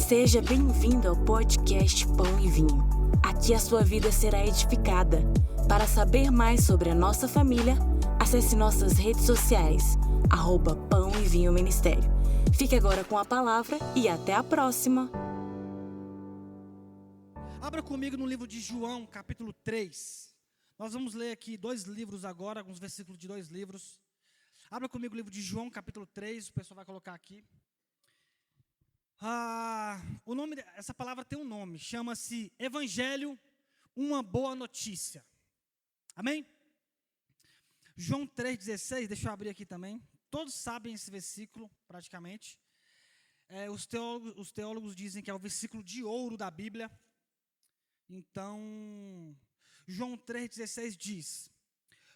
Seja bem-vindo ao podcast Pão e Vinho. Aqui a sua vida será edificada. Para saber mais sobre a nossa família, acesse nossas redes sociais, @Pão e Vinho Ministério. Fique agora com a palavra e até a próxima. Abra comigo no livro de João, capítulo 3. Nós vamos ler aqui 2 livros agora, alguns versículos de 2 livros. Abra comigo o livro de João, capítulo 3, o pessoal vai colocar aqui. Essa palavra tem um nome, chama-se Evangelho, uma boa notícia. Amém? João 3,16, deixa eu abrir aqui também. Todos sabem esse versículo, praticamente. Os teólogos dizem que é o versículo de ouro da Bíblia. Então, João 3,16 diz: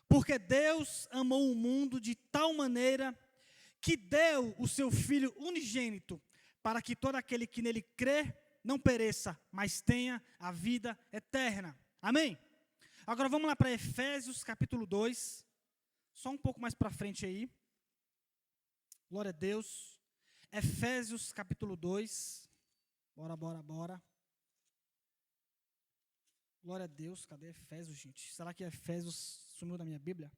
porque Deus amou o mundo de tal maneira que deu o seu Filho unigênito, para que todo aquele que nele crê não pereça, mas tenha a vida eterna. Amém? Agora vamos lá para Efésios capítulo 2, só um pouco mais para frente aí. Glória a Deus. Efésios capítulo 2, bora. Glória a Deus, cadê Efésios, gente? Será que Efésios sumiu da minha Bíblia?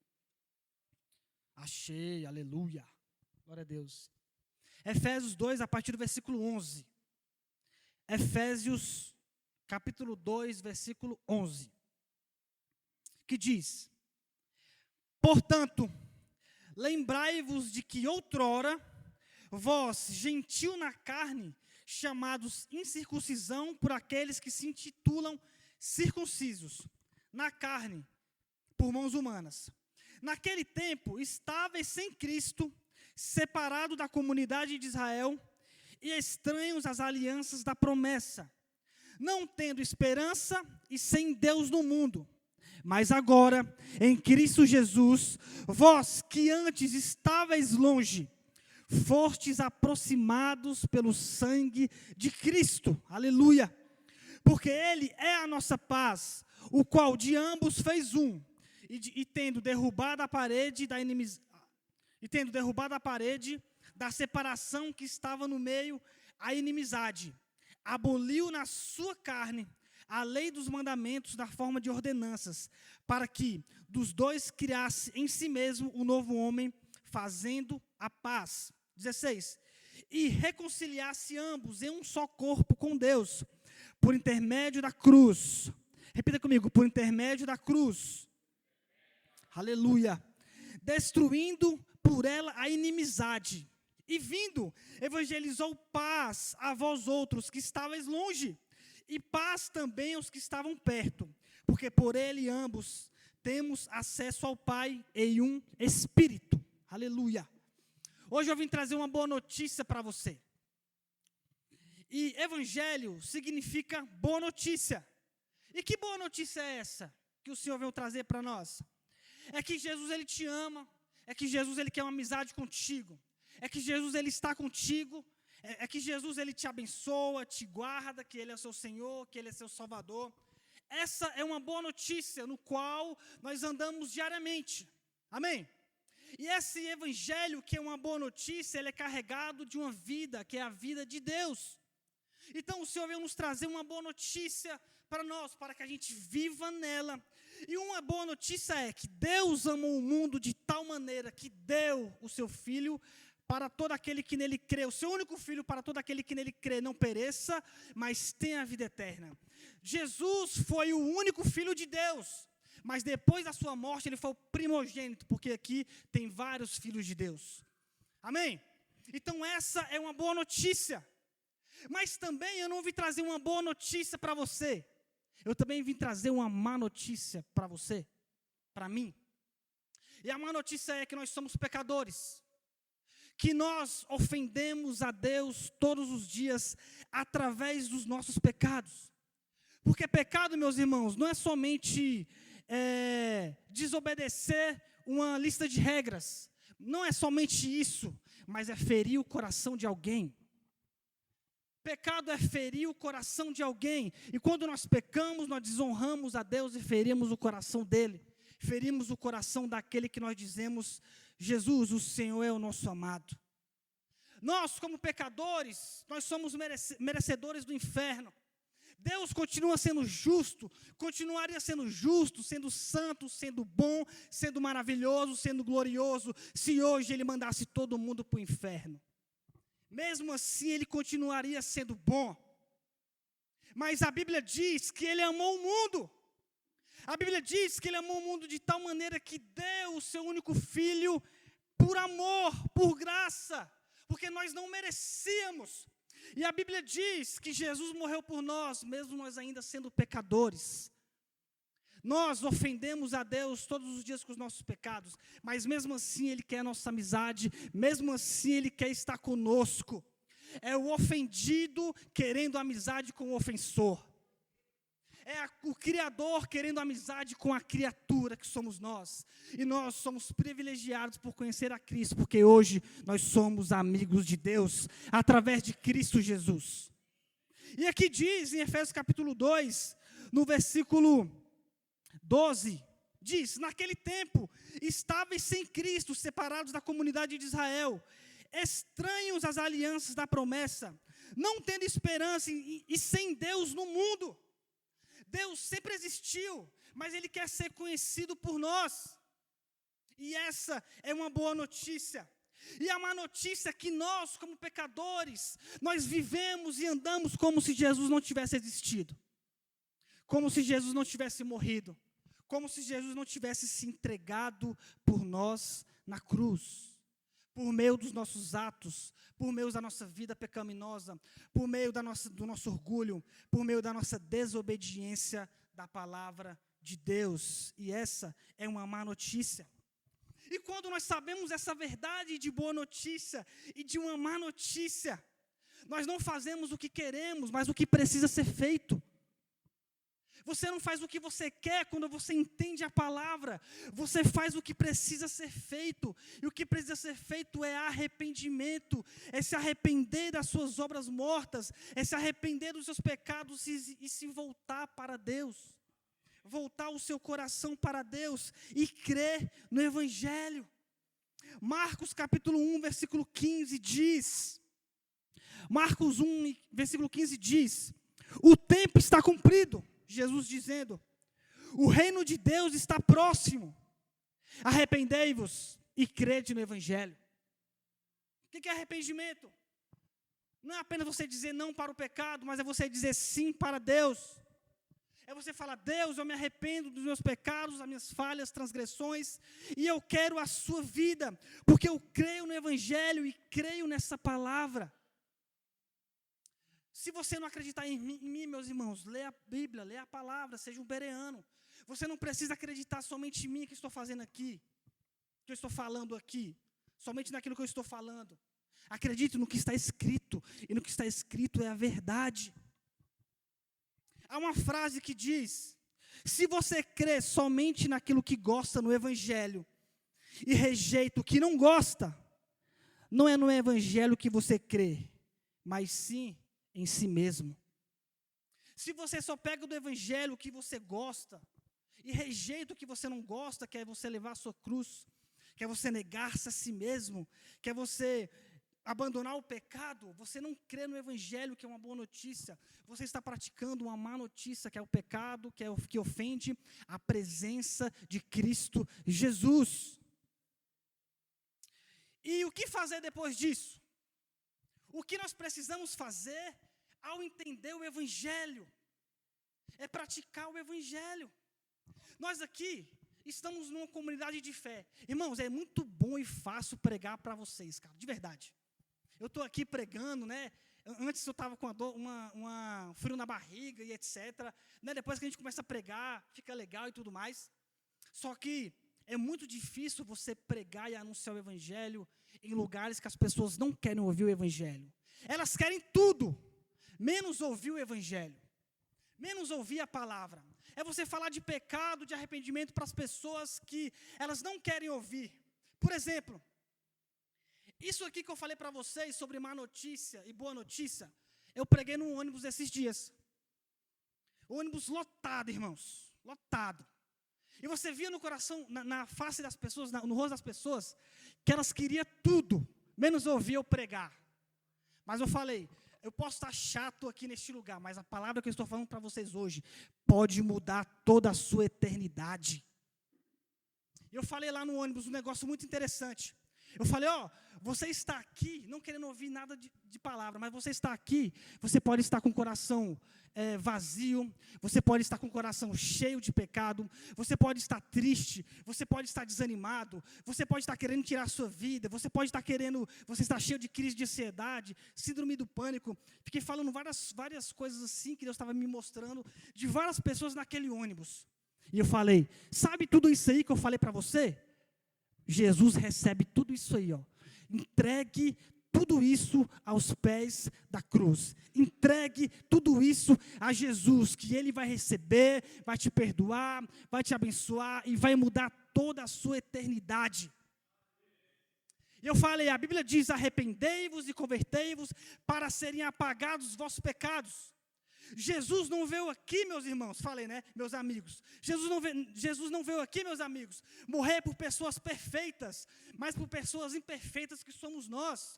Achei, aleluia. Glória a Deus. Efésios 2, a partir do versículo 11. Efésios capítulo 2, versículo 11. Que diz: portanto, lembrai-vos de que outrora, vós, gentil na carne, chamados incircuncisão por aqueles que se intitulam circuncisos, na carne, por mãos humanas. Naquele tempo, estáveis sem Cristo, separados da comunidade de Israel e estranhos às alianças da promessa, não tendo esperança e sem Deus no mundo. Mas agora, em Cristo Jesus, vós que antes estáveis longe, fostes aproximados pelo sangue de Cristo. Aleluia! Porque Ele é a nossa paz, o qual de ambos fez um, e tendo derrubado a parede da da separação que estava no meio, a inimizade, aboliu na sua carne a lei dos mandamentos da forma de ordenanças, para que dos dois criasse em si mesmo um novo homem, fazendo a paz. 16. E reconciliasse ambos em um só corpo com Deus, por intermédio da cruz. Repita comigo: por intermédio da cruz. Aleluia. Destruindo por ela a inimizade. E vindo, evangelizou paz a vós outros que estáveis longe, e paz também aos que estavam perto, porque por ele ambos temos acesso ao Pai em um Espírito. Aleluia. Hoje eu vim trazer uma boa notícia para você. E evangelho significa boa notícia. E que boa notícia é essa que o Senhor veio trazer para nós? É que Jesus, Ele te ama. É que Jesus, Ele quer uma amizade contigo. É que Jesus, Ele está contigo. É que Jesus, Ele te abençoa, te guarda, que Ele é o seu Senhor, que Ele é seu Salvador. Essa é uma boa notícia no qual nós andamos diariamente. Amém? E esse evangelho, que é uma boa notícia, ele é carregado de uma vida, que é a vida de Deus. Então o Senhor veio nos trazer uma boa notícia para nós, para que a gente viva nela. E uma boa notícia é que Deus amou o mundo de tal maneira que deu o seu Filho para todo aquele que nele crê, o seu único Filho para todo aquele que nele crê, não pereça, mas tenha a vida eterna. Jesus foi o único Filho de Deus, mas depois da sua morte ele foi o primogênito, porque aqui tem vários filhos de Deus. Amém? Então essa é uma boa notícia. Mas também eu não vim trazer uma boa notícia para você. Eu também vim trazer uma má notícia para você, para mim. E a má notícia é que nós somos pecadores, que nós ofendemos a Deus todos os dias através dos nossos pecados. Porque pecado, meus irmãos, não é somente desobedecer uma lista de regras. Não é somente isso, mas é ferir o coração de alguém. Pecado é ferir o coração de alguém. E quando nós pecamos, nós desonramos a Deus e ferimos o coração dele. Ferimos o coração daquele que nós dizemos: Jesus, o Senhor é o nosso amado. Nós, como pecadores, nós somos merecedores do inferno. Deus continua sendo justo, continuaria sendo justo, sendo santo, sendo bom, sendo maravilhoso, sendo glorioso, se hoje Ele mandasse todo mundo para o inferno. Mesmo assim, Ele continuaria sendo bom. Mas a Bíblia diz que Ele amou o mundo. A Bíblia diz que Ele amou o mundo de tal maneira que deu o seu único Filho por amor, por graça, porque nós não merecíamos. E a Bíblia diz que Jesus morreu por nós, mesmo nós ainda sendo pecadores. Nós ofendemos a Deus todos os dias com os nossos pecados, mas mesmo assim Ele quer a nossa amizade, mesmo assim Ele quer estar conosco. É o ofendido querendo amizade com o ofensor. É o Criador querendo amizade com a criatura que somos nós. E nós somos privilegiados por conhecer a Cristo, porque hoje nós somos amigos de Deus, através de Cristo Jesus. E aqui diz, em Efésios capítulo 2, no versículo 12, diz: naquele tempo, estáveis sem Cristo, separados da comunidade de Israel, estranhos às alianças da promessa, não tendo esperança e sem Deus no mundo. Deus sempre existiu, mas Ele quer ser conhecido por nós. E essa é uma boa notícia. E a má notícia é que nós, como pecadores, nós vivemos e andamos como se Jesus não tivesse existido. Como se Jesus não tivesse morrido. Como se Jesus não tivesse se entregado por nós na cruz. Por meio dos nossos atos, por meio da nossa vida pecaminosa, por meio do nosso orgulho, por meio da nossa desobediência da palavra de Deus. E essa é uma má notícia. E quando nós sabemos essa verdade de boa notícia e de uma má notícia, nós não fazemos o que queremos, mas o que precisa ser feito. Você não faz o que você quer quando você entende a palavra. Você faz o que precisa ser feito. E o que precisa ser feito é arrependimento. É se arrepender das suas obras mortas. É se arrepender dos seus pecados e se voltar para Deus. Voltar o seu coração para Deus e crer no Evangelho. Marcos capítulo 1, versículo 15 diz. Marcos 1, versículo 15 diz: o tempo está cumprido. Jesus dizendo: o reino de Deus está próximo, arrependei-vos e crede no Evangelho. O que é arrependimento? Não é apenas você dizer não para o pecado, mas é você dizer sim para Deus. É você falar: Deus, eu me arrependo dos meus pecados, das minhas falhas, transgressões, e eu quero a sua vida, porque eu creio no Evangelho e creio nessa palavra. Se você não acreditar em mim, meus irmãos, leia a Bíblia, leia a palavra, seja um bereano. Você não precisa acreditar somente em mim que estou fazendo aqui, que eu estou falando aqui, somente naquilo que eu estou falando. Acredite no que está escrito, e no que está escrito é a verdade. Há uma frase que diz: se você crê somente naquilo que gosta no Evangelho, e rejeita o que não gosta, não é no Evangelho que você crê, mas sim em si mesmo. Se você só pega do Evangelho o que você gosta e rejeita o que você não gosta, que é você levar a sua cruz, que é você negar-se a si mesmo, que é você abandonar o pecado, você não crê no Evangelho, que é uma boa notícia. Você está praticando uma má notícia, que é o pecado, que é o que ofende a presença de Cristo Jesus. E o que fazer depois disso? O que nós precisamos fazer ao entender o Evangelho é praticar o Evangelho. Nós aqui estamos numa comunidade de fé. Irmãos, é muito bom e fácil pregar para vocês, cara, de verdade. Eu estou aqui pregando, né? Antes eu estava com um frio na barriga e etc. Né? Depois que a gente começa a pregar, fica legal e tudo mais. Só que é muito difícil você pregar e anunciar o Evangelho em lugares que as pessoas não querem ouvir o Evangelho. Elas querem tudo, menos ouvir o Evangelho, menos ouvir a palavra. É você falar de pecado, de arrependimento para as pessoas que elas não querem ouvir. Por exemplo, isso aqui que eu falei para vocês sobre má notícia e boa notícia, eu preguei num ônibus esses dias. O ônibus lotado, irmãos, lotado. E você via no coração, na face das pessoas, no rosto das pessoas, que elas queriam tudo, menos ouvir eu pregar. Mas eu falei, eu posso estar chato aqui neste lugar, mas a palavra que eu estou falando para vocês hoje pode mudar toda a sua eternidade. Eu falei lá no ônibus um negócio muito interessante. Eu falei, você está aqui, não querendo ouvir nada de palavra, mas você está aqui, você pode estar com o coração vazio, você pode estar com o coração cheio de pecado, você pode estar triste, você pode estar desanimado, você pode estar querendo tirar a sua vida, você está cheio de crise de ansiedade, síndrome do pânico. Fiquei falando várias coisas assim que Deus estava me mostrando, de várias pessoas naquele ônibus. E eu falei, sabe tudo isso aí que eu falei para você? Jesus recebe tudo isso aí, Entregue tudo isso aos pés da cruz. Entregue tudo isso a Jesus, que Ele vai receber, vai te perdoar, vai te abençoar e vai mudar toda a sua eternidade. E eu falei, a Bíblia diz, arrependei-vos e convertei-vos para serem apagados os vossos pecados. Jesus não veio aqui, meus irmãos, falei, né, meus amigos. Jesus não veio aqui, meus amigos, morrer por pessoas perfeitas, mas por pessoas imperfeitas que somos nós.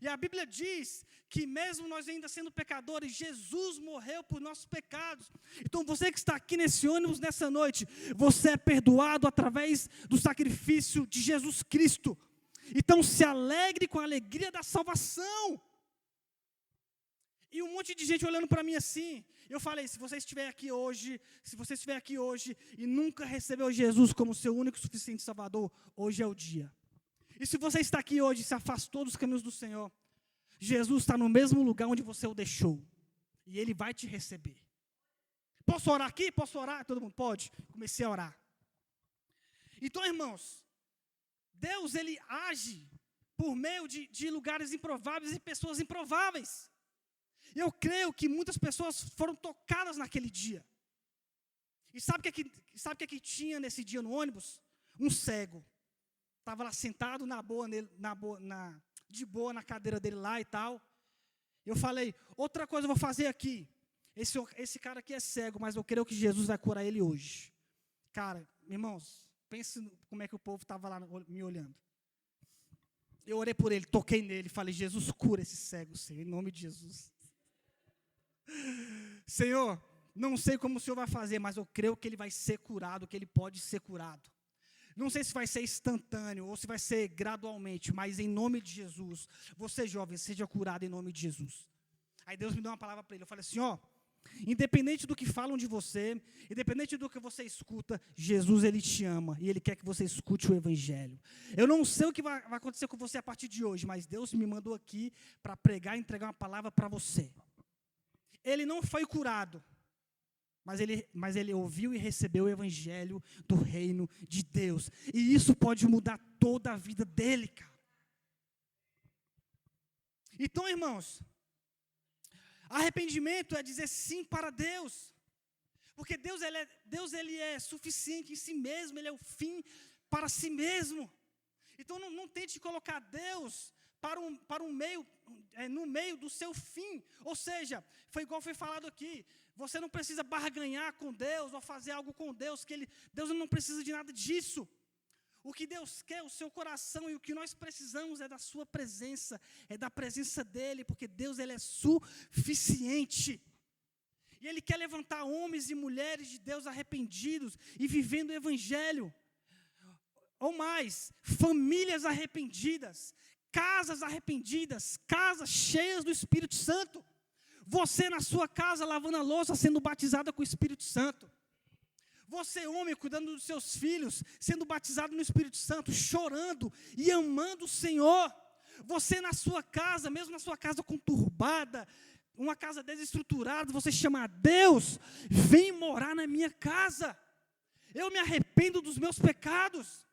E a Bíblia diz que mesmo nós ainda sendo pecadores, Jesus morreu por nossos pecados. Então você que está aqui nesse ônibus nessa noite, você é perdoado através do sacrifício de Jesus Cristo. Então se alegre com a alegria da salvação. E um monte de gente olhando para mim assim. Eu falei, se você estiver aqui hoje e nunca recebeu Jesus como seu único e suficiente Salvador, hoje é o dia. E se você está aqui hoje e se afastou dos caminhos do Senhor, Jesus está no mesmo lugar onde você o deixou. E Ele vai te receber. Posso orar aqui? Posso orar? Todo mundo pode? Comecei a orar. Então, irmãos, Deus, Ele age por meio de lugares improváveis e pessoas improváveis. Eu creio que muitas pessoas foram tocadas naquele dia. E sabe o que tinha nesse dia no ônibus? Um cego. Estava lá sentado de boa na cadeira dele lá e tal. Eu falei, outra coisa eu vou fazer aqui. Esse cara aqui é cego, mas eu creio que Jesus vai curar ele hoje. Cara, irmãos, pense como é que o povo estava lá me olhando. Eu orei por ele, toquei nele, falei, Jesus, cura esse cego, Senhor, em nome de Jesus. Senhor, não sei como o Senhor vai fazer, mas eu creio que ele vai ser curado, que ele pode ser curado. Não sei se vai ser instantâneo ou se vai ser gradualmente, mas em nome de Jesus, você jovem, seja curado em nome de Jesus. Aí Deus me deu uma palavra para ele, eu falei assim, independente do que falam de você, independente do que você escuta, Jesus, Ele te ama e Ele quer que você escute o Evangelho. Eu não sei o que vai acontecer com você a partir de hoje, mas Deus me mandou aqui para pregar e entregar uma palavra para você. Ele não foi curado, mas ele ouviu e recebeu o Evangelho do reino de Deus. E isso pode mudar toda a vida dele, cara. Então, irmãos, arrependimento é dizer sim para Deus. Porque Deus ele é suficiente em si mesmo, Ele é o fim para si mesmo. Então não tente colocar Deus no meio do seu fim. Ou seja, foi igual foi falado aqui, você não precisa barganhar com Deus ou fazer algo com Deus, Deus não precisa de nada disso. O que Deus quer, o seu coração, e o que nós precisamos é da sua presença, é da presença dEle, porque Deus Ele é suficiente. E Ele quer levantar homens e mulheres de Deus arrependidos e vivendo o Evangelho. Ou mais, famílias arrependidas, casas arrependidas, casas cheias do Espírito Santo. Você na sua casa lavando a louça, sendo batizada com o Espírito Santo. Você, homem, cuidando dos seus filhos, sendo batizado no Espírito Santo, chorando e amando o Senhor. Você na sua casa, mesmo na sua casa conturbada, uma casa desestruturada, você chama a Deus, vem morar na minha casa. Eu me arrependo dos meus pecados.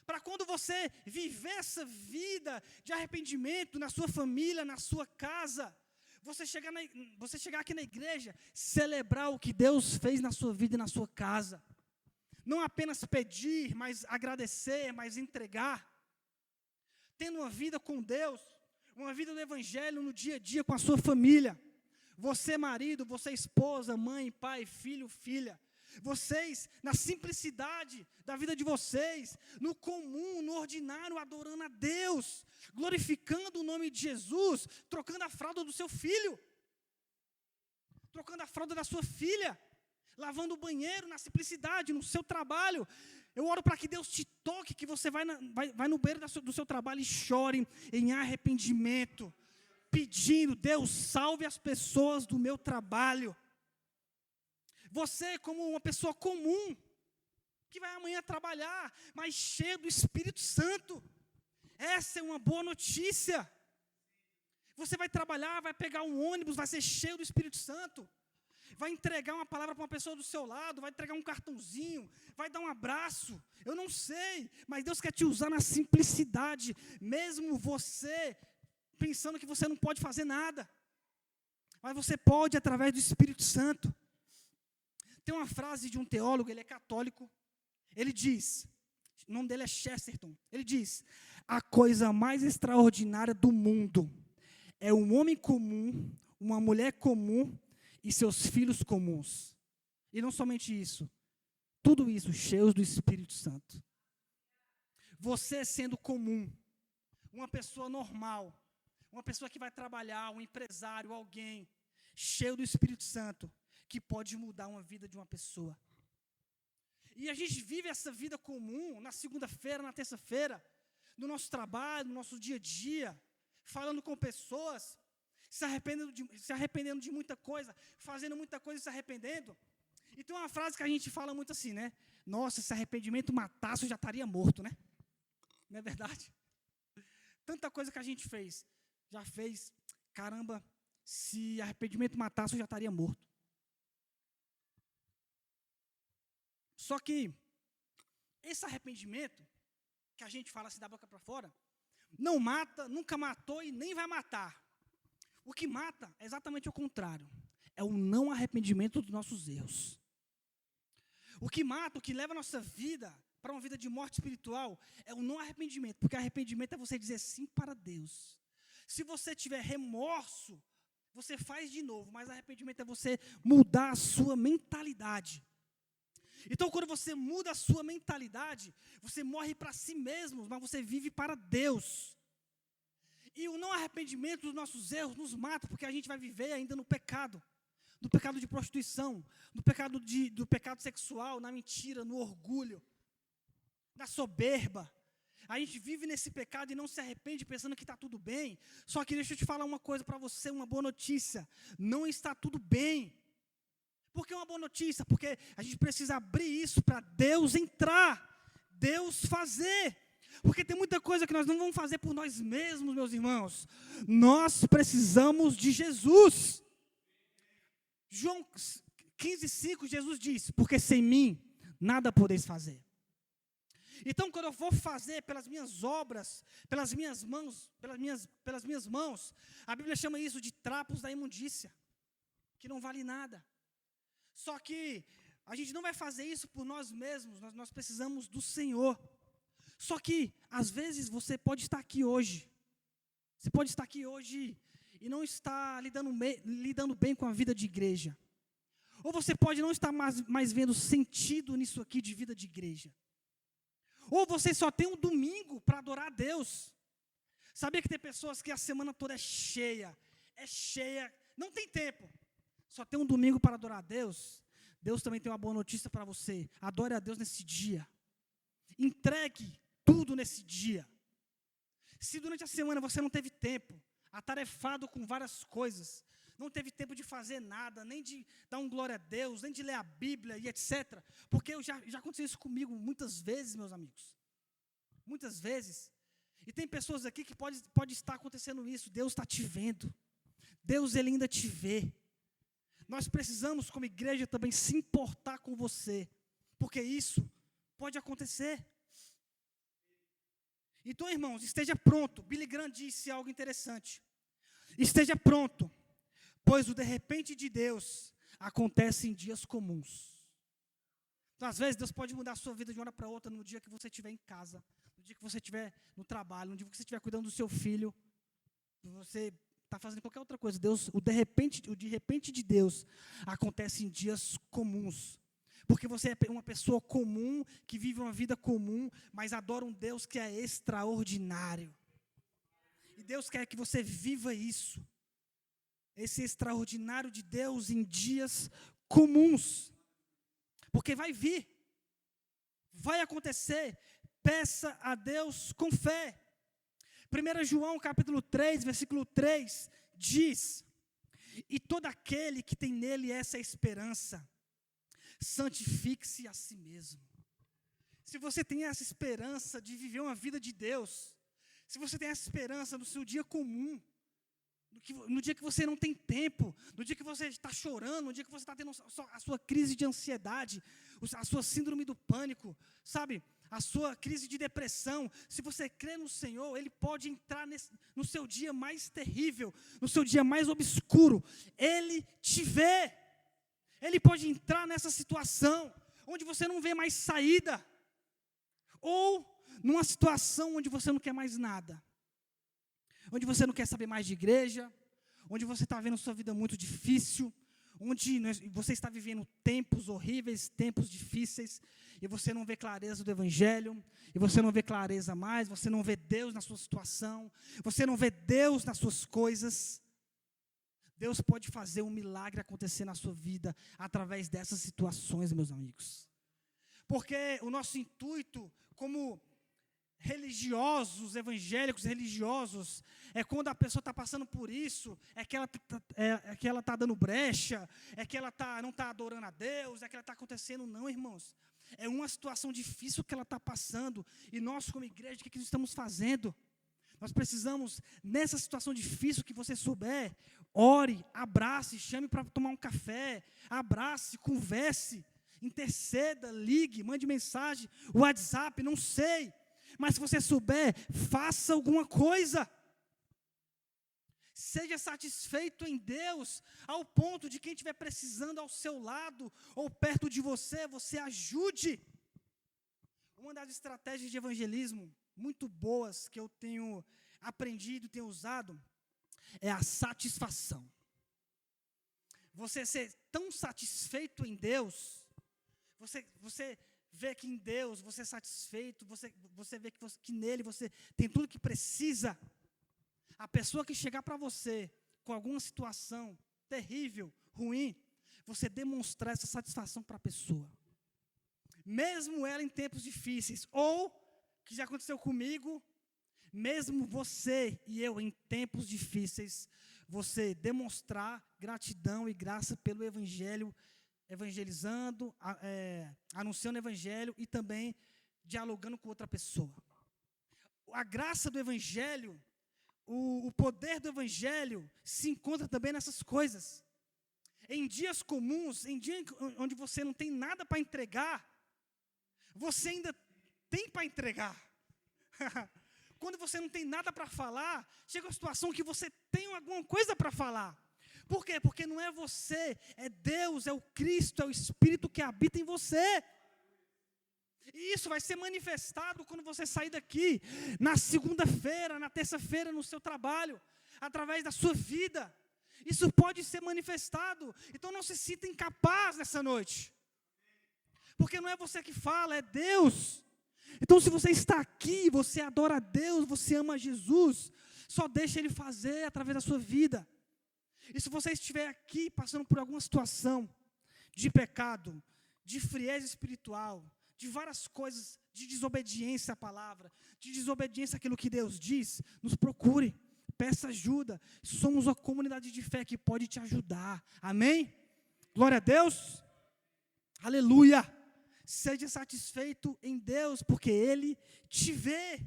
Para quando você viver essa vida de arrependimento na sua família, na sua casa, você chegar aqui na igreja, celebrar o que Deus fez na sua vida e na sua casa. Não apenas pedir, mas agradecer, mas entregar. Tendo uma vida com Deus, uma vida do Evangelho no dia a dia com a sua família. Você marido, você esposa, mãe, pai, filho, filha. Vocês, na simplicidade da vida de vocês, no comum, no ordinário, adorando a Deus, glorificando o nome de Jesus, trocando a fralda do seu filho, trocando a fralda da sua filha, lavando o banheiro na simplicidade, no seu trabalho. Eu oro para que Deus te toque, que você vai no banheiro do seu trabalho e chore em arrependimento, pedindo: Deus, salve as pessoas do meu trabalho. Você, como uma pessoa comum, que vai amanhã trabalhar, mas cheio do Espírito Santo, essa é uma boa notícia. Você vai trabalhar, vai pegar um ônibus, vai ser cheio do Espírito Santo, vai entregar uma palavra para uma pessoa do seu lado, vai entregar um cartãozinho, vai dar um abraço, eu não sei, mas Deus quer te usar na simplicidade, mesmo você pensando que você não pode fazer nada, mas você pode através do Espírito Santo. Tem uma frase de um teólogo, ele é católico, ele diz, o nome dele é Chesterton, ele diz: a coisa mais extraordinária do mundo é um homem comum, uma mulher comum e seus filhos comuns. E não somente isso, tudo isso cheios do Espírito Santo. Você sendo comum, uma pessoa normal, uma pessoa que vai trabalhar, um empresário, alguém cheio do Espírito Santo, que pode mudar uma vida de uma pessoa. E a gente vive essa vida comum na segunda-feira, na terça-feira, no nosso trabalho, no nosso dia a dia, falando com pessoas, se arrependendo de muita coisa, fazendo muita coisa e se arrependendo. E tem uma frase que a gente fala muito assim, né? Nossa, se arrependimento matasse, eu já estaria morto, né? Não é verdade? Tanta coisa que a gente já fez, caramba, se arrependimento matasse, eu já estaria morto. Só que esse arrependimento, que a gente fala assim da boca para fora, não mata, nunca matou e nem vai matar. O que mata é exatamente o contrário. É o não arrependimento dos nossos erros. O que mata, o que leva a nossa vida para uma vida de morte espiritual, é o não arrependimento. Porque arrependimento é você dizer sim para Deus. Se você tiver remorso, você faz de novo. Mas arrependimento é você mudar a sua mentalidade. Então, quando você muda a sua mentalidade, você morre para si mesmo, mas você vive para Deus. E o não arrependimento dos nossos erros nos mata, porque a gente vai viver ainda no pecado de prostituição, do pecado sexual, na mentira, no orgulho, na soberba. A gente vive nesse pecado e não se arrepende pensando que está tudo bem. Só que deixa eu te falar uma coisa para você, uma boa notícia: não está tudo bem. Por que uma boa notícia? Porque a gente precisa abrir isso para Deus entrar, Deus fazer. Porque tem muita coisa que nós não vamos fazer por nós mesmos, meus irmãos. Nós precisamos de Jesus. João 15,5, Jesus diz: porque sem mim nada podeis fazer. Então, quando eu for fazer pelas minhas obras, pelas minhas mãos, a Bíblia chama isso de trapos da imundícia, que não vale nada. Só que a gente não vai fazer isso por nós mesmos, nós precisamos do Senhor. Só que, às vezes, você pode estar aqui hoje. Você pode estar aqui hoje e não estar lidando bem com a vida de igreja. Ou você pode não estar mais vendo sentido nisso aqui de vida de igreja. Ou você só tem um domingo para adorar a Deus. Sabia que tem pessoas que a semana toda é cheia, não tem tempo. Só tem um domingo para adorar a Deus. Deus também tem uma boa notícia para você. Adore a Deus nesse dia. Entregue tudo nesse dia. Se durante a semana você não teve tempo, atarefado com várias coisas, não teve tempo de fazer nada, nem de dar um glória a Deus, nem de ler a Bíblia e etc. Porque já aconteceu isso comigo muitas vezes, meus amigos. Muitas vezes. E tem pessoas aqui que pode estar acontecendo isso. Deus está te vendo. Deus, Ele ainda te vê. Nós precisamos, como igreja, também se importar com você, porque isso pode acontecer. Então, irmãos, esteja pronto. Billy Graham disse algo interessante. Esteja pronto, pois o de repente de Deus acontece em dias comuns. Então, às vezes, Deus pode mudar a sua vida de uma hora para outra, no dia que você estiver em casa, no dia que você estiver no trabalho, no dia que você estiver cuidando do seu filho, você está fazendo qualquer outra coisa. Deus, o de repente de Deus acontece em dias comuns. Porque você é uma pessoa comum, que vive uma vida comum, mas adora um Deus que é extraordinário. E Deus quer que você viva isso. Esse extraordinário de Deus em dias comuns. Porque vai vir. Vai acontecer. Peça a Deus com fé. 1 João capítulo 3, versículo 3, diz: e todo aquele que tem nele essa esperança, santifique-se a si mesmo. Se você tem essa esperança de viver uma vida de Deus, se você tem essa esperança no seu dia comum, no dia que você não tem tempo, no dia que você está chorando, no dia que você está tendo a sua crise de ansiedade, a sua síndrome do pânico, sabe? A sua crise de depressão, se você crê no Senhor, Ele pode entrar no seu dia mais terrível, no seu dia mais obscuro. Ele te vê. Ele pode entrar nessa situação, onde você não vê mais saída. Ou numa situação onde você não quer mais nada. Onde você não quer saber mais de igreja, onde você está vendo sua vida muito difícil, onde você está vivendo tempos horríveis, tempos difíceis, e você não vê clareza do Evangelho, e você não vê clareza mais, você não vê Deus na sua situação, você não vê Deus nas suas coisas. Deus pode fazer um milagre acontecer na sua vida através dessas situações, meus amigos. Porque o nosso intuito como religiosos, evangélicos religiosos, é quando a pessoa está passando por isso, é que ela está dando brecha, é que ela não está adorando a Deus, é que ela está acontecendo. Não, irmãos. É uma situação difícil que ela está passando, e nós como igreja, o que nós estamos fazendo? Nós precisamos, nessa situação difícil que você souber, ore, abrace, chame para tomar um café, abrace, converse, interceda, ligue, mande mensagem, WhatsApp, não sei. Mas se você souber, faça alguma coisa. Seja satisfeito em Deus, ao ponto de quem estiver precisando ao seu lado, ou perto de você, você ajude. Uma das estratégias de evangelismo muito boas que eu tenho aprendido, tenho usado, é a satisfação. Você ser tão satisfeito em Deus, você vê que em Deus você é satisfeito, você vê que nele você tem tudo que precisa. A pessoa que chegar para você com alguma situação terrível, ruim, você demonstrar essa satisfação para a pessoa. Mesmo ela em tempos difíceis, ou, que já aconteceu comigo, mesmo você e eu em tempos difíceis, você demonstrar gratidão e graça pelo Evangelho, evangelizando, anunciando o Evangelho e também dialogando com outra pessoa. A graça do Evangelho, o poder do Evangelho se encontra também nessas coisas. Em dias comuns, em dias onde você não tem nada para entregar, você ainda tem para entregar. Quando você não tem nada para falar, chega uma situação que você tem alguma coisa para falar. Por quê? Porque não é você, é Deus, é o Cristo, é o Espírito que habita em você. E isso vai ser manifestado quando você sair daqui, na segunda-feira, na terça-feira, no seu trabalho, através da sua vida. Isso pode ser manifestado. Então não se sinta incapaz nessa noite. Porque não é você que fala, é Deus. Então se você está aqui, você adora a Deus, você ama Jesus, só deixa Ele fazer através da sua vida. E se você estiver aqui passando por alguma situação de pecado, de frieza espiritual, de várias coisas, de desobediência à palavra, de desobediência àquilo que Deus diz, nos procure, peça ajuda. Somos uma comunidade de fé que pode te ajudar. Amém? Glória a Deus. Aleluia. Seja satisfeito em Deus, porque Ele te vê.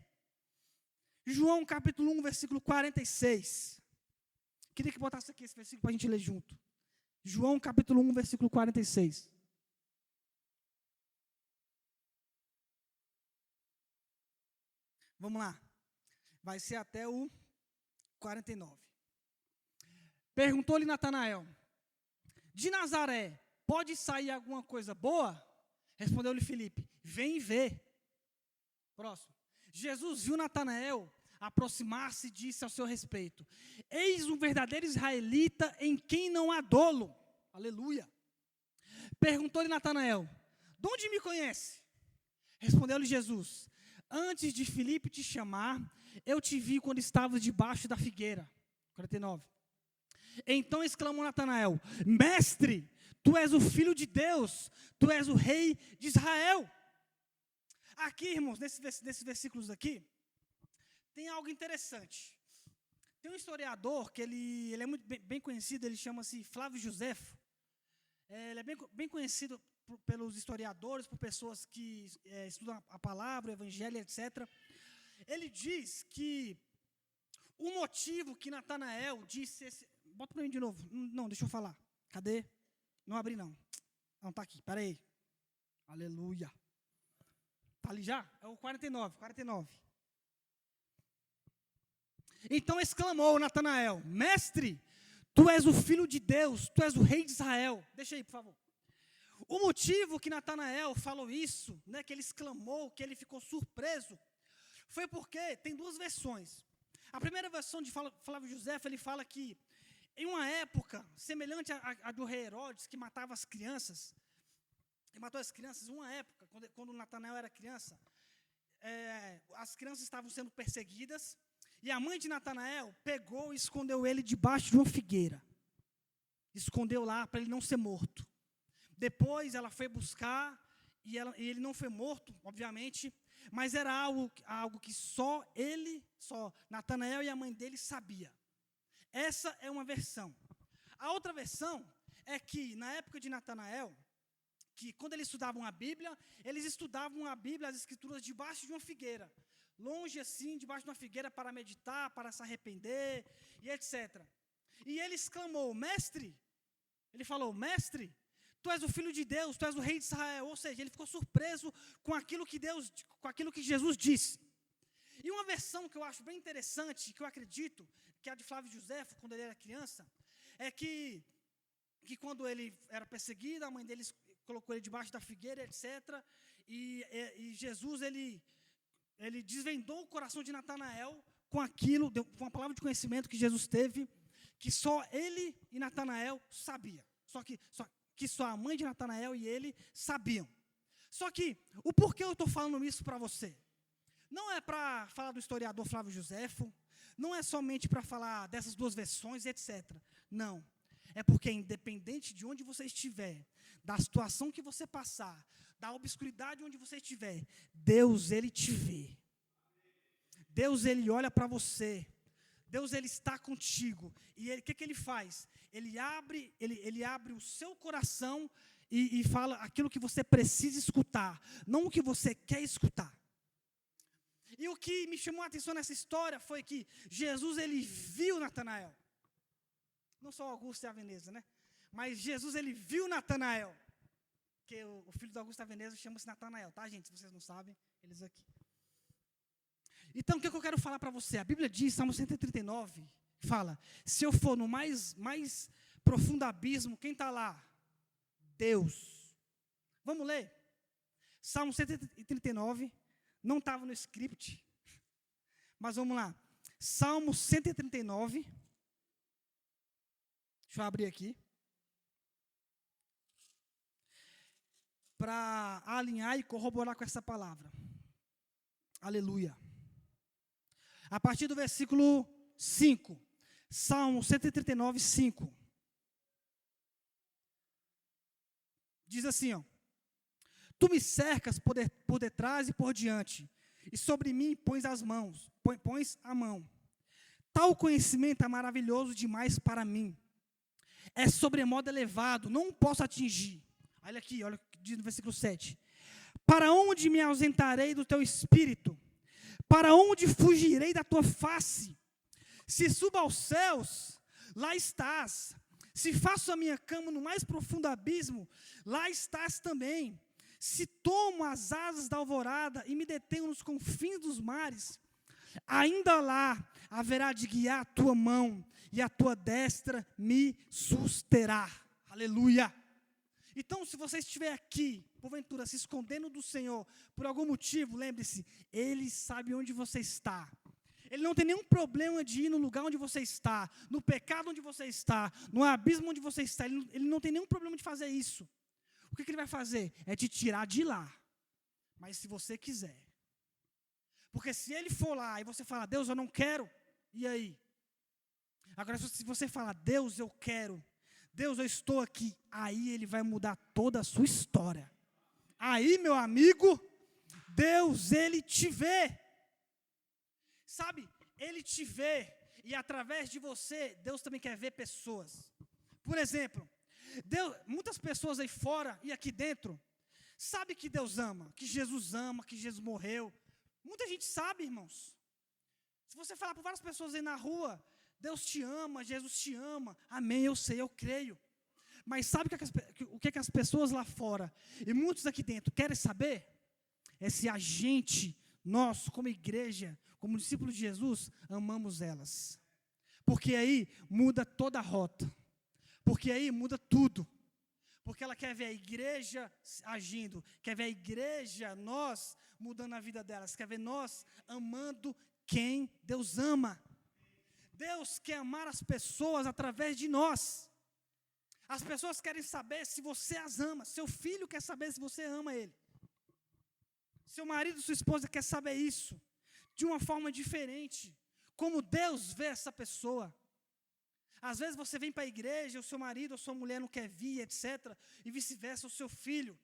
João capítulo 1, versículo 46. Queria que botasse aqui esse versículo para a gente ler junto. João capítulo 1, versículo 46. Vamos lá. Vai ser até o 49. Perguntou-lhe Natanael: de Nazaré pode sair alguma coisa boa? Respondeu-lhe Filipe: vem e vê. Próximo. Jesus viu Natanael aproximar-se e disse ao seu respeito: eis um verdadeiro israelita em quem não há dolo. Aleluia. Perguntou-lhe Natanael: de onde me conhece? Respondeu-lhe Jesus: antes de Filipe te chamar, eu te vi quando estavas debaixo da figueira. 49. Então exclamou Natanael: Mestre, tu és o Filho de Deus, tu és o Rei de Israel. Aqui, irmãos, nesses versículos aqui, tem algo interessante. Tem um historiador que ele é muito bem conhecido, ele chama-se Flávio Joséfo. Ele é bem conhecido pelos historiadores, por pessoas que estudam a palavra, o evangelho, etc. Ele diz que o motivo que Natanael disse... Bota para mim de novo. Não, deixa eu falar. Cadê? Não abri, não. Não, está aqui. Espera aí. Aleluia. Está ali já? É o 49. Então exclamou Natanael: Mestre, tu és o Filho de Deus, tu és o Rei de Israel. Deixa aí, por favor. O motivo que Natanael falou isso, né, que ele exclamou, que ele ficou surpreso, foi porque tem duas versões. A primeira versão de Flávio Joséfo, ele fala que em uma época semelhante à do rei Herodes, que matava as crianças, ele matou as crianças, uma época, quando Natanael era criança, as crianças estavam sendo perseguidas, e a mãe de Natanael pegou e escondeu ele debaixo de uma figueira. Escondeu lá para ele não ser morto. Depois ela foi buscar, e ele não foi morto, obviamente, mas era algo que só Natanael e a mãe dele sabia. Essa é uma versão. A outra versão é que, na época de Natanael, que quando eles estudavam a Bíblia, as Escrituras, debaixo de uma figueira. Longe assim, debaixo de uma figueira, para meditar, para se arrepender, e etc. E ele exclamou: Mestre, ele falou: Mestre, tu és o Filho de Deus, tu és o Rei de Israel. Ou seja, ele ficou surpreso com aquilo que Jesus disse. E uma versão que eu acho bem interessante, que eu acredito, que é a de Flávio Joséfo, quando ele era criança, é que quando ele era perseguido, a mãe dele colocou ele debaixo da figueira, etc. E Jesus, ele desvendou o coração de Natanael com a palavra de conhecimento que Jesus teve, que só ele e Natanael sabiam. Que só a mãe de Natanael e ele sabiam. Só que, o porquê eu estou falando isso para você? Não é para falar do historiador Flávio Joséfo, não é somente para falar dessas duas versões, etc. Não. É porque, independente de onde você estiver, da situação que você passar, da obscuridade onde você estiver, Deus, Ele te vê. Deus, Ele olha para você. Deus, Ele está contigo. E o que Ele faz? Ele abre o seu coração e fala aquilo que você precisa escutar, não o que você quer escutar. E o que me chamou a atenção nessa história foi que Jesus, ele viu Natanael. Não só Augusto e a Veneza, né? Mas Jesus, ele viu Natanael. Porque o filho do Augusto e a Veneza chama-se Natanael, tá, gente? Se vocês não sabem, eles aqui. Então, o que eu quero falar para você? A Bíblia diz, Salmo 139, fala: se eu for no mais profundo abismo, quem está lá? Deus. Vamos ler? Salmo 139, não estava no script, mas vamos lá. Salmo 139, deixa eu abrir aqui, para alinhar e corroborar com essa palavra. Aleluia. A partir do versículo 5, Salmo 139, 5. Diz assim, ó: Tu me cercas por detrás e por diante, e sobre mim pões a mão. Tal conhecimento é maravilhoso demais para mim. É sobremodo elevado, não posso atingir. Olha aqui, olha o que diz no versículo 7. Para onde me ausentarei do teu espírito? Para onde fugirei da tua face? Se subo aos céus, lá estás. Se faço a minha cama no mais profundo abismo, lá estás também. Se tomo as asas da alvorada e me detenho nos confins dos mares, ainda lá haverá de guiar a tua mão, e a tua destra me susterá. Aleluia. Então, se você estiver aqui, porventura, se escondendo do Senhor, por algum motivo, lembre-se, Ele sabe onde você está. Ele não tem nenhum problema de ir no lugar onde você está, no pecado onde você está, no abismo onde você está. Ele não tem nenhum problema de fazer isso. o que ele vai fazer? É te tirar de lá. Mas se você quiser. Porque se ele for lá e você falar, Deus, eu não quero, e aí? Agora, se você falar, Deus, eu quero, Deus, eu estou aqui, aí ele vai mudar toda a sua história. Aí, meu amigo, Deus, ele te vê. Sabe, ele te vê, e através de você, Deus também quer ver pessoas. Por exemplo, muitas pessoas aí fora e aqui dentro, sabe que Deus ama, que Jesus morreu. Muita gente sabe, irmãos. Se você falar para várias pessoas aí na rua, Deus te ama, Jesus te ama, amém, eu sei, eu creio. Mas sabe o que as pessoas lá fora, e muitos aqui dentro, querem saber? É se a gente, nós, como igreja, como discípulos de Jesus, amamos elas. Porque aí muda toda a rota. Porque aí muda tudo. Porque ela quer ver a igreja agindo, quer ver a igreja, nós, mudando a vida delas, quer ver nós amando quem Deus ama. Deus quer amar as pessoas através de nós. As pessoas querem saber se você as ama. Seu filho quer saber se você ama ele. Seu marido, sua esposa quer saber isso. De uma forma diferente. Como Deus vê essa pessoa. Às vezes você vem para a igreja, o seu marido ou sua mulher não quer vir, etc. E vice-versa, o seu filho.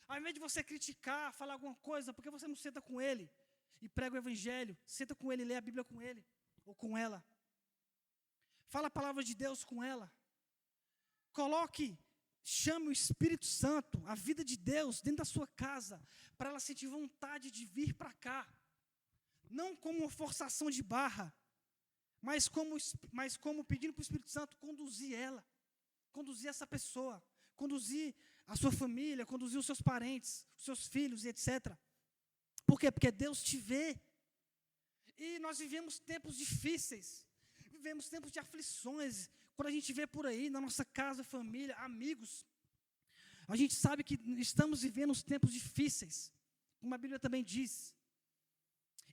Ao invés de você criticar, falar alguma coisa, por que você não senta com ele e prega o evangelho? Senta com ele e lê a Bíblia com ele ou com ela. Fala a palavra de Deus com ela. Chame o Espírito Santo, a vida de Deus dentro da sua casa, para ela sentir vontade de vir para cá. Não como uma forçação de barra, mas como pedindo para o Espírito Santo conduzir ela, conduzir essa pessoa, conduzir a sua família, conduzir os seus parentes, os seus filhos e etc. Por quê? Porque Deus te vê. E nós vivemos tempos difíceis, vivemos tempos de aflições. Quando a gente vê por aí, na nossa casa, família, amigos, a gente sabe que estamos vivendo os tempos difíceis, como a Bíblia também diz.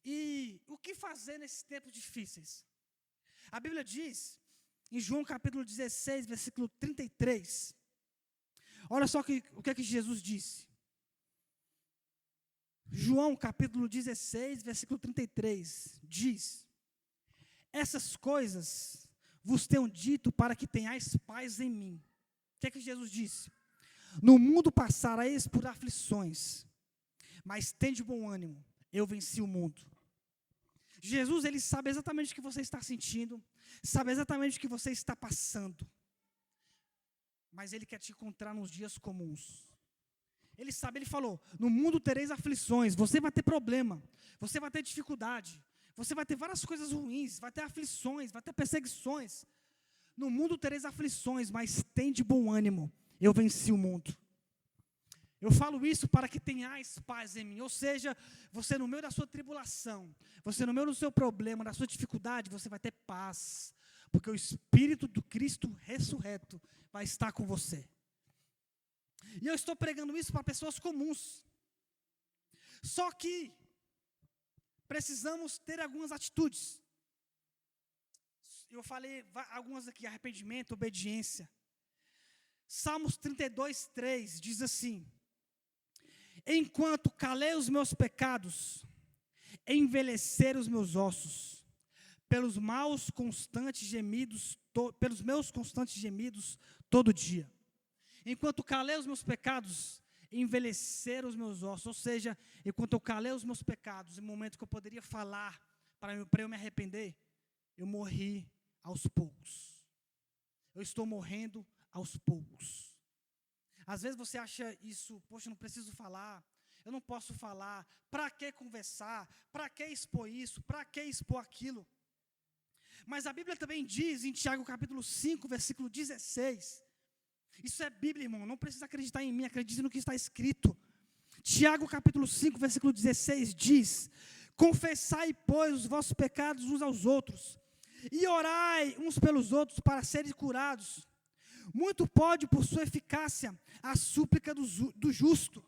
E o que fazer nesses tempos difíceis? A Bíblia diz, em João capítulo 16, versículo 33, olha só o que é que Jesus disse. João capítulo 16, versículo 33, diz: essas coisas vos tenho dito para que tenhais paz em mim. O que é que Jesus disse? No mundo passareis por aflições, mas tende bom ânimo, eu venci o mundo. Jesus, ele sabe exatamente o que você está sentindo, sabe exatamente o que você está passando, mas ele quer te encontrar nos dias comuns. Ele sabe, ele falou, no mundo tereis aflições, você vai ter problema, você vai ter dificuldade, você vai ter várias coisas ruins, vai ter aflições, vai ter perseguições. No mundo tereis aflições, mas tende bom ânimo, eu venci o mundo. Eu falo isso para que tenhais paz em mim, ou seja, você no meio da sua tribulação, você no meio do seu problema, da sua dificuldade, você vai ter paz, porque o Espírito do Cristo ressurreto vai estar com você. E eu estou pregando isso para pessoas comuns, só que precisamos ter algumas atitudes. Eu falei algumas aqui, arrependimento, obediência. Salmos 32, 3 diz assim: enquanto calei os meus pecados, envelheceram os meus ossos, pelos meus constantes gemidos todo dia. Enquanto calei os meus pecados, envelheceram os meus ossos. Ou seja, enquanto eu calei os meus pecados, no momento que eu poderia falar para eu me arrepender, eu morri aos poucos. Eu estou morrendo aos poucos. Às vezes você acha isso, poxa, eu não preciso falar, eu não posso falar, para que conversar, para que expor isso, para que expor aquilo? Mas a Bíblia também diz, em Tiago capítulo 5, versículo 16, isso é Bíblia, irmão, não precisa acreditar em mim, acredite no que está escrito. Tiago capítulo 5, versículo 16 diz: confessai, pois, os vossos pecados uns aos outros, e orai uns pelos outros para serem curados. Muito pode, por sua eficácia, a súplica do justo.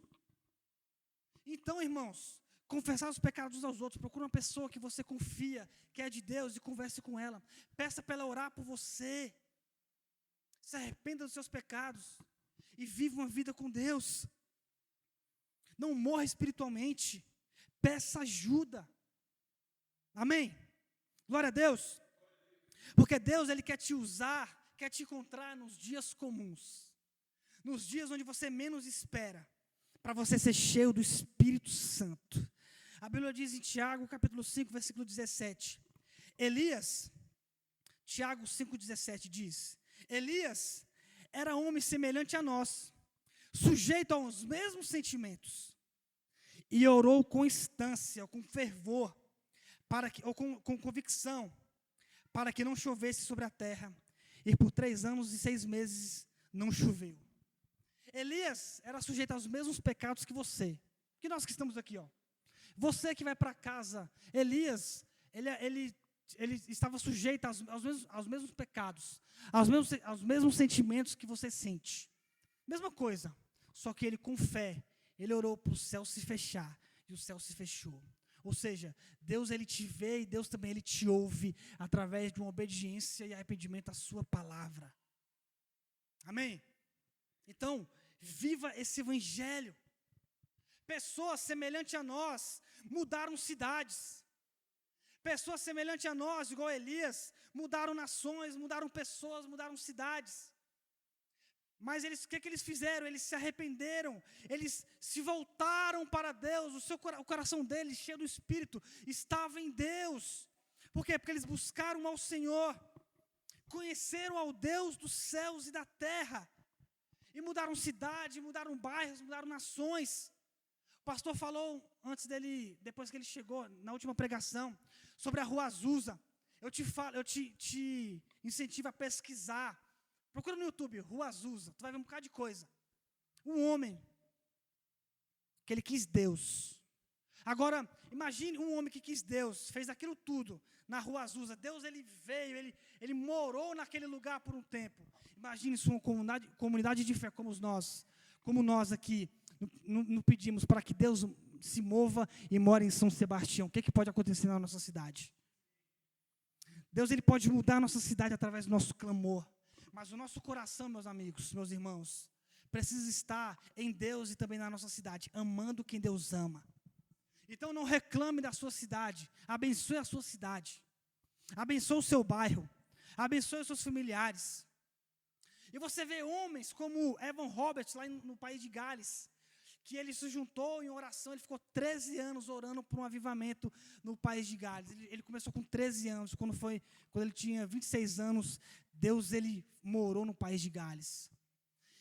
Então, irmãos, confessar os pecados uns aos outros, procure uma pessoa que você confia, que é de Deus, e converse com ela. Peça para ela orar por você. Se arrependa dos seus pecados. e viva uma vida com Deus. Não morra espiritualmente. Peça ajuda. Amém? Glória a Deus. Porque Deus, Ele quer te usar, quer te encontrar nos dias comuns. Nos dias onde você menos espera. Para você ser cheio do Espírito Santo. A Bíblia diz em Tiago, capítulo 5, versículo 17. Tiago 5,17 diz: Elias era homem semelhante a nós, sujeito aos mesmos sentimentos, e orou com instância, com fervor, com convicção, para que não chovesse sobre a terra, e por 3 anos e 6 meses não choveu. Elias era sujeito aos mesmos pecados que você, que nós que estamos aqui, ó. Você que vai para casa, Elias, ele estava sujeito aos mesmos pecados, aos mesmos sentimentos que você sente. Mesma coisa, só que ele com fé, ele orou para o céu se fechar, e o céu se fechou. Ou seja, Deus ele te vê e Deus também ele te ouve através de uma obediência e arrependimento à sua palavra. Amém? Então, viva esse evangelho. Pessoas semelhantes a nós mudaram cidades. Pessoas semelhantes a nós, igual Elias, mudaram nações, mudaram pessoas, mudaram cidades. Mas o que eles fizeram? Eles se arrependeram, eles se voltaram para Deus, o coração deles, cheio do Espírito, estava em Deus. Por quê? Porque eles buscaram ao Senhor, conheceram ao Deus dos céus e da terra, e mudaram cidade, mudaram bairros, mudaram nações. O pastor falou depois que ele chegou, na última pregação, sobre a Rua Azusa. Eu te incentivo a pesquisar. Procura no YouTube, Rua Azusa, tu vai ver um bocado de coisa. Um homem, que ele quis Deus. Agora, imagine um homem que quis Deus, fez aquilo tudo na Rua Azusa. Deus, ele veio, ele morou naquele lugar por um tempo. Imagine isso, uma comunidade de fé como nós aqui, não pedimos para que Deus se mova e more em São Sebastião. O que pode acontecer na nossa cidade? Deus ele pode mudar a nossa cidade através do nosso clamor. Mas o nosso coração, meus amigos, meus irmãos, precisa estar em Deus e também na nossa cidade, amando quem Deus ama. Então não reclame da sua cidade, abençoe a sua cidade, abençoe o seu bairro, abençoe os seus familiares. E você vê homens como Evan Roberts, lá no país de Gales, que ele se juntou em oração, ele ficou 13 anos orando por um avivamento no país de Gales. Ele começou com 13 anos, quando ele tinha 26 anos, Deus ele morou no país de Gales.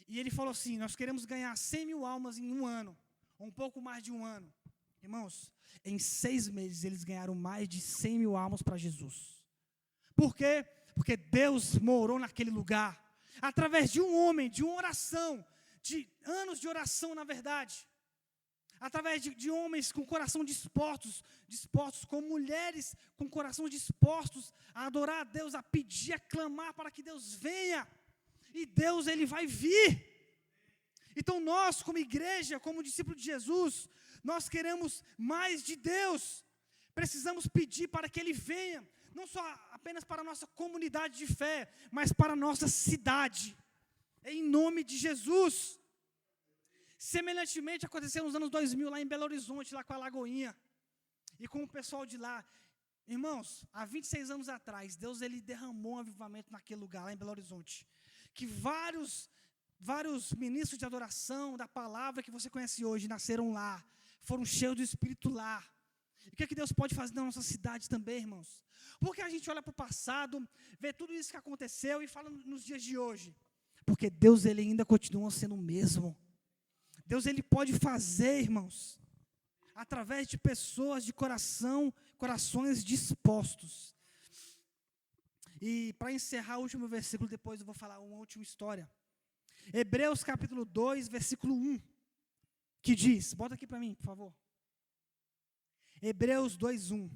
E ele falou assim, nós queremos ganhar 100 mil almas em um ano, ou um pouco mais de um ano. Irmãos, em 6 meses eles ganharam mais de 100 mil almas para Jesus. Por quê? Porque Deus morou naquele lugar, através de um homem, de uma oração, de anos de oração, na verdade, através de homens com coração dispostos, com mulheres com coração dispostos a adorar a Deus, a pedir, a clamar para que Deus venha, e Deus ele vai vir. Então nós, como igreja, como discípulo de Jesus, nós queremos mais de Deus, precisamos pedir para que Ele venha, não só apenas para a nossa comunidade de fé, mas para a nossa cidade, em nome de Jesus. Semelhantemente, aconteceu nos anos 2000, lá em Belo Horizonte, lá com a Lagoinha, e com o pessoal de lá. Irmãos, há 26 anos atrás, Deus ele derramou um avivamento naquele lugar, lá em Belo Horizonte, que vários ministros de adoração, da palavra que você conhece hoje, nasceram lá, foram cheios do Espírito lá. E o que Deus pode fazer na nossa cidade também, irmãos? Porque a gente olha para o passado, vê tudo isso que aconteceu e fala nos dias de hoje. Porque Deus ele ainda continua sendo o mesmo. Deus ele pode fazer, irmãos, através de pessoas de corações dispostos. E para encerrar o último versículo, depois eu vou falar uma última história. Hebreus capítulo 2, versículo 1, que diz, bota aqui para mim, por favor. Hebreus 2, 1.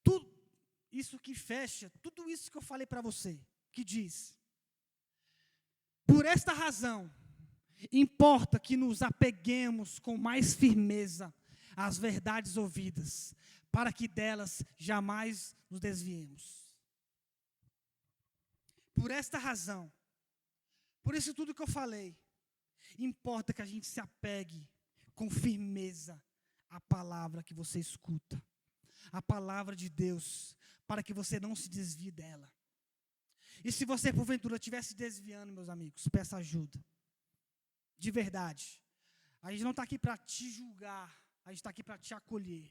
Tudo isso que fecha, tudo isso que eu falei para você, que diz, por esta razão, importa que nos apeguemos com mais firmeza às verdades ouvidas, para que delas jamais nos desviemos. Por esta razão, Por isso tudo que eu falei, importa que a gente se apegue com firmeza à palavra que você escuta, a palavra de Deus, para que você não se desvie dela. E se você, porventura, estiver se desviando, meus amigos, peça ajuda. De verdade. A gente não está aqui para te julgar, a gente está aqui para te acolher.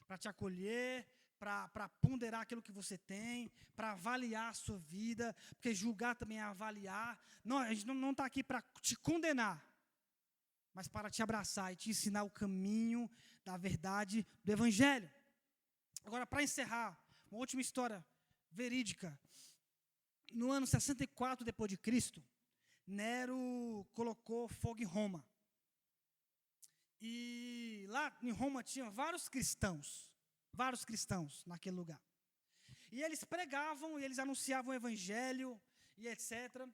Para te acolher, para ponderar aquilo que você tem, para avaliar a sua vida, porque julgar também é avaliar. Não, a gente não está aqui para te condenar, mas para te abraçar e te ensinar o caminho da verdade do Evangelho. Agora, para encerrar, uma última história verídica. No ano 64 depois de Cristo, Nero colocou fogo em Roma. E lá em Roma tinha vários cristãos naquele lugar. E eles pregavam, e eles anunciavam o Evangelho, e etc.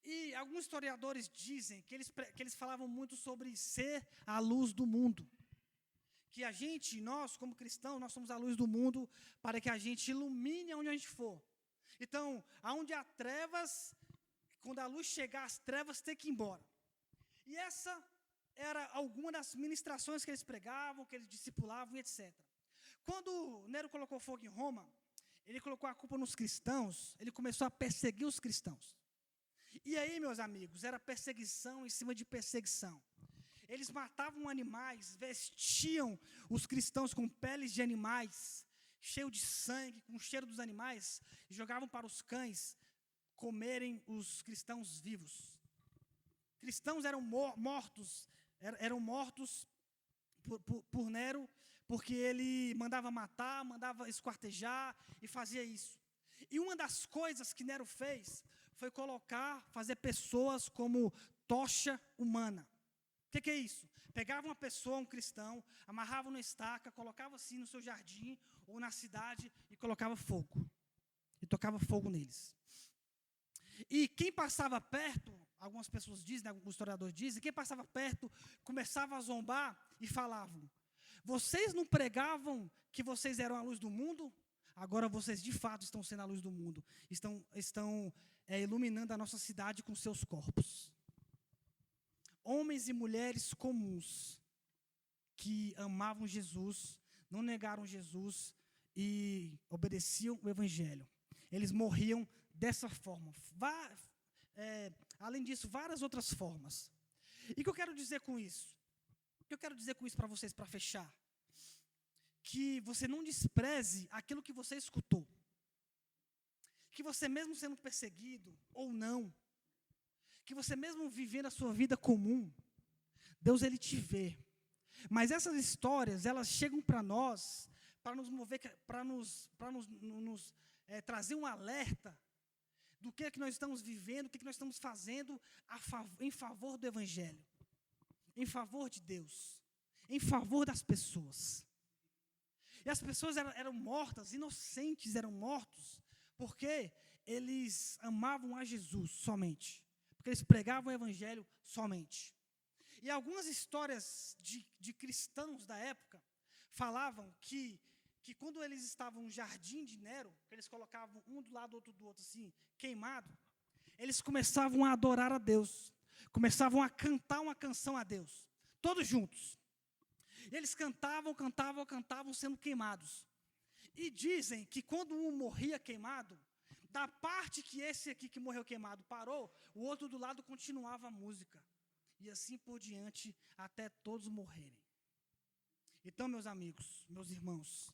E alguns historiadores dizem que eles falavam muito sobre ser a luz do mundo. Que nós como cristãos, nós somos a luz do mundo para que a gente ilumine onde a gente for. Então, aonde há trevas, quando a luz chegar, as trevas têm que ir embora. E essa era alguma das ministrações que eles pregavam, que eles discipulavam e etc. Quando Nero colocou fogo em Roma, ele colocou a culpa nos cristãos, ele começou a perseguir os cristãos. E aí, meus amigos, era perseguição em cima de perseguição. Eles matavam animais, vestiam os cristãos com peles de animais, cheio de sangue, com o cheiro dos animais, e jogavam para os cães comerem os cristãos vivos. Cristãos eram mortos por Nero, porque ele mandava matar, mandava esquartejar e fazia isso. E uma das coisas que Nero fez foi fazer pessoas como tocha humana. O que é isso? Pegava uma pessoa, um cristão, amarrava na estaca, colocava assim no seu jardim ou na cidade e colocava fogo. E tocava fogo neles. E quem passava perto, algumas pessoas dizem, alguns historiadores dizem, quem passava perto começava a zombar e falavam: vocês não pregavam que vocês eram a luz do mundo? Agora vocês de fato estão sendo a luz do mundo. Estão iluminando a nossa cidade com seus corpos. Homens e mulheres comuns que amavam Jesus, não negaram Jesus e obedeciam o Evangelho. Eles morriam dessa forma. Além disso, várias outras formas. E o que eu quero dizer com isso? O que eu quero dizer com isso para vocês, para fechar? Que você não despreze aquilo que você escutou. Que você mesmo sendo perseguido ou não, que você mesmo vivendo a sua vida comum, Deus ele te vê. Mas essas histórias, elas chegam para nós, para nos mover, para nos trazer um alerta do que é que nós estamos vivendo, o que é que nós estamos fazendo em favor do Evangelho, em favor de Deus, em favor das pessoas. E as pessoas eram mortas, inocentes eram mortos, porque eles amavam a Jesus somente. Porque eles pregavam o Evangelho somente. E algumas histórias de cristãos da época falavam que quando eles estavam no jardim de Nero, que eles colocavam um do lado, outro do outro, assim, queimado, eles começavam a adorar a Deus, começavam a cantar uma canção a Deus, todos juntos. E eles cantavam sendo queimados. E dizem que quando um morria queimado, da parte que esse aqui que morreu queimado parou, o outro do lado continuava a música. E assim por diante, até todos morrerem. Então, meus amigos, meus irmãos,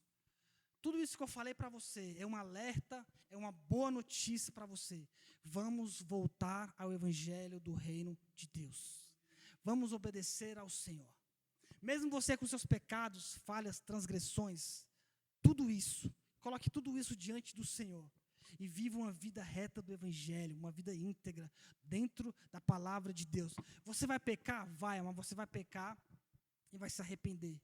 tudo isso que eu falei para você é um alerta, é uma boa notícia para você. Vamos voltar ao Evangelho do Reino de Deus. Vamos obedecer ao Senhor. Mesmo você com seus pecados, falhas, transgressões, tudo isso, coloque tudo isso diante do Senhor. E viva uma vida reta do Evangelho, uma vida íntegra, dentro da palavra de Deus. Você vai pecar? Vai, mas você vai pecar e vai se arrepender.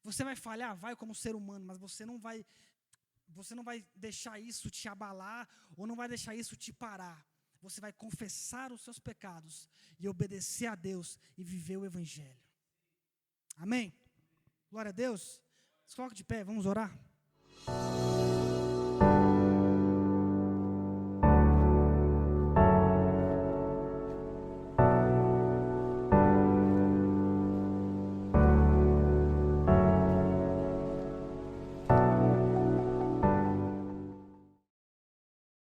Você vai falhar? Vai como ser humano, mas você não vai deixar isso te abalar, ou não vai deixar isso te parar. Você vai confessar os seus pecados e obedecer a Deus e viver o Evangelho. Amém? Glória a Deus. Se coloque de pé, vamos orar.